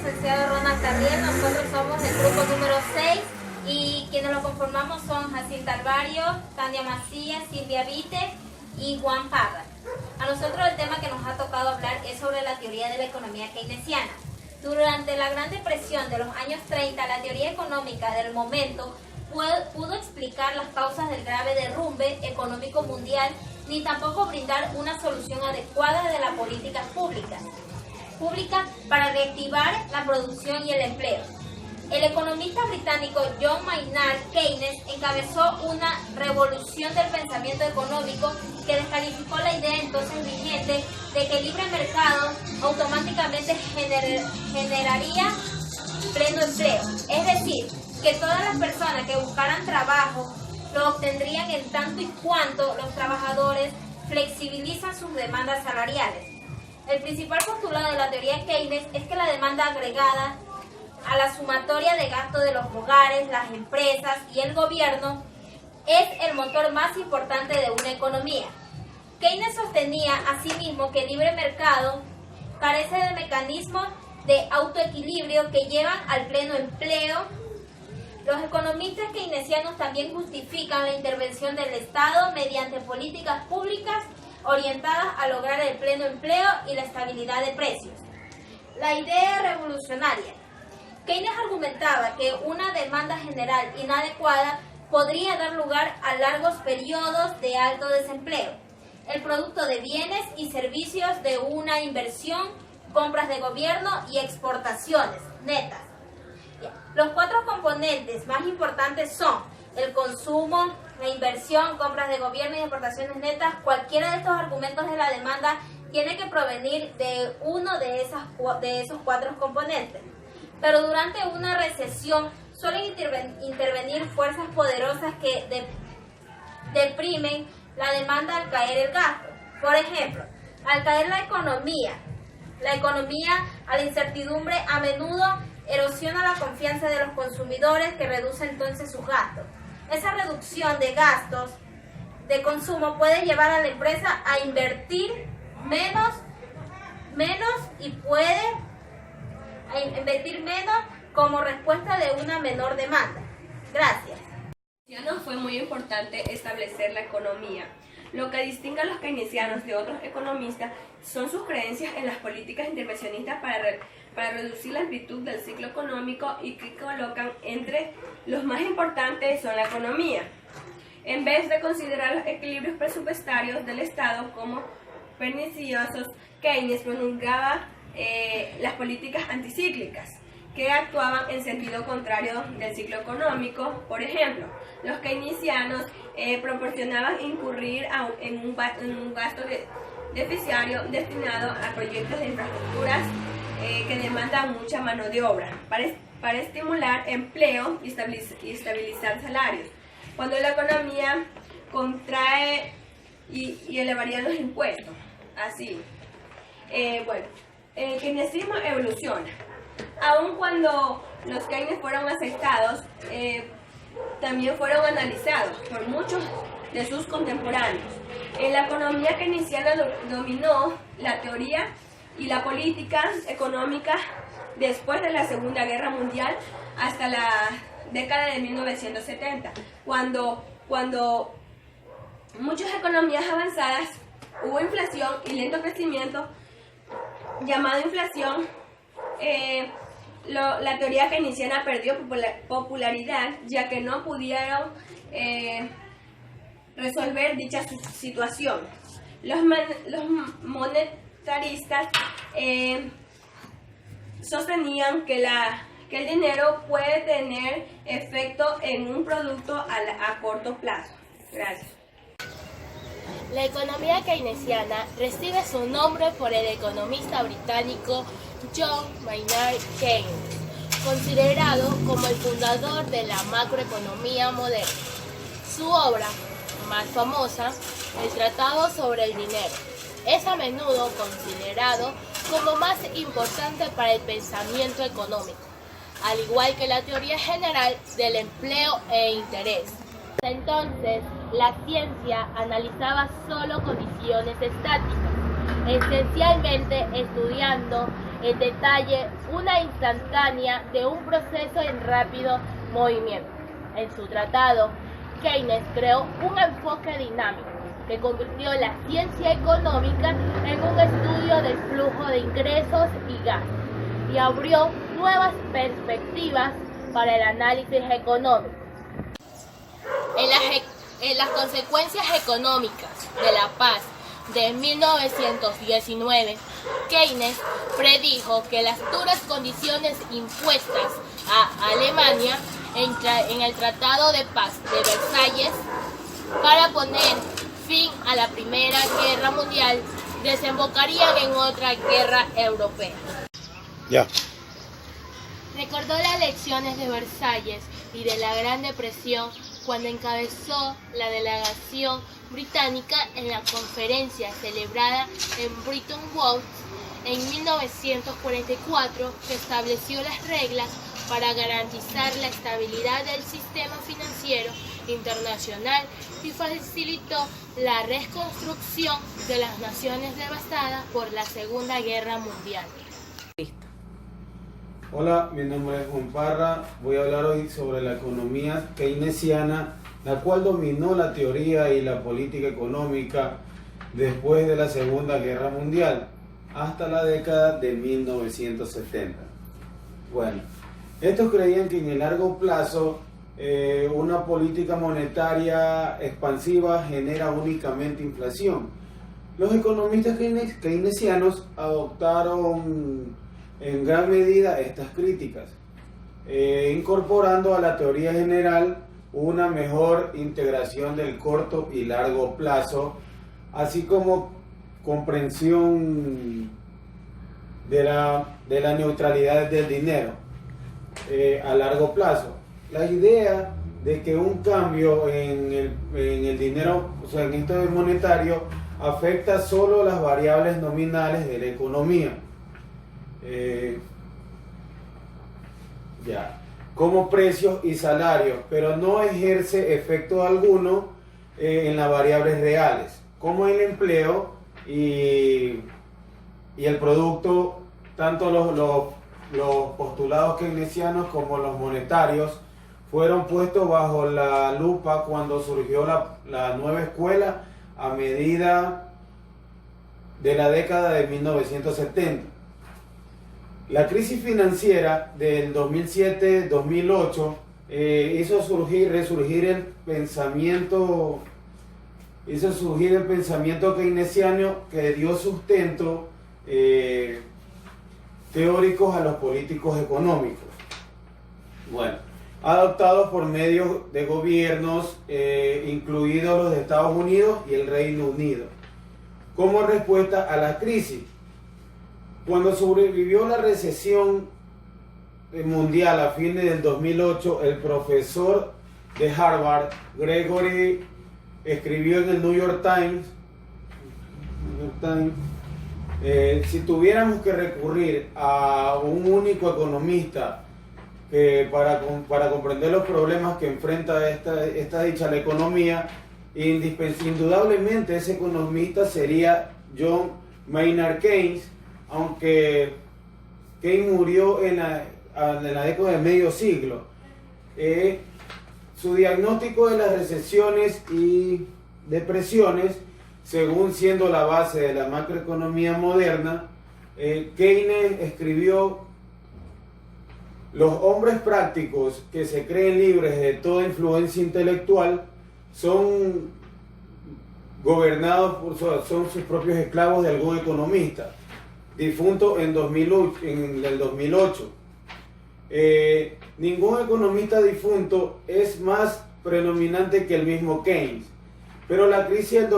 licenciado Ronald Carriel. Nosotros somos el grupo número 6 y quienes lo conformamos son Jacinta Alvario, Tania Macías, Silvia Vite y Juan Parra. A nosotros el tema que nos ha tocado hablar es sobre la teoría de la economía keynesiana. Durante la Gran Depresión de los años 30, la teoría económica del momento pudo explicar las causas del grave derrumbe económico mundial, ni tampoco brindar una solución adecuada de las políticas públicas para reactivar la producción y el empleo. El economista británico John Maynard Keynes encabezó una revolución del pensamiento económico que descalificó la idea entonces vigente de que el libre mercado automáticamente generaría pleno empleo. Es decir, que todas las personas que buscaran trabajo lo obtendrían en tanto y cuanto los trabajadores flexibilizan sus demandas salariales. El principal postulado de la teoría Keynes es que la demanda agregada a la sumatoria de gasto de los hogares, las empresas y el gobierno es el motor más importante de una economía. Keynes sostenía asimismo que el libre mercado carece de mecanismos de autoequilibrio que llevan al pleno empleo. Los economistas keynesianos también justifican la intervención del Estado mediante políticas públicas orientadas a lograr el pleno empleo y la estabilidad de precios. La idea revolucionaria. Keynes argumentaba que una demanda general inadecuada podría dar lugar a largos periodos de alto desempleo, el producto de bienes y servicios de una inversión, compras de gobierno y exportaciones netas. Los 4 componentes más importantes son el consumo, la inversión, compras de gobierno y exportaciones netas. Cualquiera de estos argumentos de la demanda tiene que provenir de uno de esos 4 componentes. Pero durante una recesión suelen intervenir fuerzas poderosas que deprimen la demanda al caer el gasto. Por ejemplo, al caer la economía a la incertidumbre a menudo erosiona la confianza de los consumidores, que reduce entonces sus gastos. Esa reducción de gastos de consumo puede llevar a la empresa a invertir menos como respuesta de una menor demanda. Gracias. Fue muy importante establecer la economía. Lo que distingue a los keynesianos de otros economistas son sus creencias en las políticas intervencionistas para reducir la amplitud del ciclo económico, y que colocan entre los más importantes son la economía. En vez de considerar los equilibrios presupuestarios del Estado como perniciosos, Keynes promulgaba las políticas anticíclicas, que actuaban en sentido contrario del ciclo económico. Por ejemplo, los keynesianos proporcionaban incurrir en un gasto deficitario destinado a proyectos de infraestructuras que demandan mucha mano de obra para estimular empleo y estabilizar salarios. Cuando la economía contrae y elevarían los impuestos. Así. El keynesianismo evoluciona. Aun cuando los Keynes fueron aceptados, también fueron analizados por muchos de sus contemporáneos. En la economía keynesiana dominó la teoría y la política económica después de la Segunda Guerra Mundial hasta la década de 1970, cuando muchas economías avanzadas hubo inflación y lento crecimiento, llamada inflación. La teoría keynesiana perdió popularidad, ya que no pudieron resolver dicha situación. Los monetaristas sostenían que el dinero puede tener efecto en un producto a corto plazo. Gracias. La economía keynesiana recibe su nombre por el economista británico John Maynard Keynes, considerado como el fundador de la macroeconomía moderna. Su obra más famosa, el Tratado sobre el Dinero, es a menudo considerado como más importante para el pensamiento económico, al igual que la teoría general del empleo e interés. Entonces, la ciencia analizaba solo condiciones estáticas, esencialmente estudiando en detalle una instantánea de un proceso en rápido movimiento. En su tratado, Keynes creó un enfoque dinámico que convirtió la ciencia económica en un estudio del flujo de ingresos y gastos y abrió nuevas perspectivas para el análisis económico. En las consecuencias económicas de la paz de 1919, Keynes predijo que las duras condiciones impuestas a Alemania en el Tratado de Paz de Versalles para poner fin a la Primera Guerra Mundial desembocarían en otra guerra europea. Ya. Recordó las lecciones de Versalles y de la Gran Depresión cuando encabezó la delegación británica en la conferencia celebrada en Bretton Woods en 1944, que estableció las reglas para garantizar la estabilidad del sistema financiero internacional y facilitó la reconstrucción de las naciones devastadas por la Segunda Guerra Mundial. Hola, mi nombre es Juan Parra. Voy a hablar hoy sobre la economía keynesiana, la cual dominó la teoría y la política económica después de la Segunda Guerra Mundial hasta la década de 1970. Bueno, estos creían que en el largo plazo una política monetaria expansiva genera únicamente inflación. Los economistas keynesianos adoptaron en gran medida estas críticas, incorporando a la teoría general una mejor integración del corto y largo plazo, así como comprensión de la neutralidad del dinero a largo plazo. La idea de que un cambio en el dinero, o sea, en esto monetario, afecta solo las variables nominales de la economía. Como precios y salarios, pero no ejerce efecto alguno en las variables reales, como el empleo y el producto. Tanto los postulados keynesianos como los monetarios fueron puestos bajo la lupa cuando surgió la nueva escuela a medida de la década de 1970. La crisis financiera del 2007-2008 hizo resurgir el pensamiento keynesiano, que dio sustento teóricos a los políticos económicos, adoptados por medios de gobiernos, incluidos los de Estados Unidos y el Reino Unido, como respuesta a la crisis. Cuando sobrevivió la recesión mundial a fines del 2008, el profesor de Harvard, Gregory, escribió en el New York Times, si tuviéramos que recurrir a un único economista para comprender los problemas que enfrenta esta dicha la economía, indudablemente ese economista sería John Maynard Keynes, aunque Keynes murió en la década de medio siglo. Su diagnóstico de las recesiones y depresiones, según siendo la base de la macroeconomía moderna, Keynes escribió: los hombres prácticos que se creen libres de toda influencia intelectual son gobernados son sus propios esclavos de algún economista, difunto en el 2008. Ningún economista difunto es más predominante que el mismo Keynes, pero la crisis del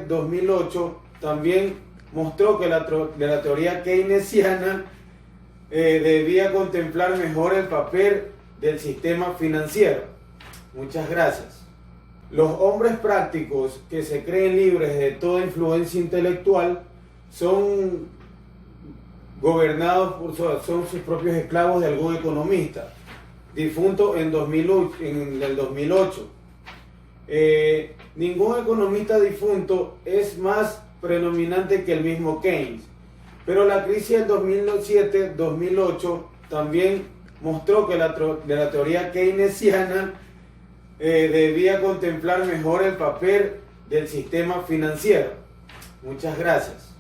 2007-2008 también mostró que la teoría keynesiana debía contemplar mejor el papel del sistema financiero. Muchas gracias. Los hombres prácticos que se creen libres de toda influencia intelectual son gobernados son sus propios esclavos de algún economista, difunto en el 2008. Ningún economista difunto es más predominante que el mismo Keynes, Pero la crisis del 2007-2008 también mostró que la teoría keynesiana debía contemplar mejor el papel del sistema financiero. Muchas gracias.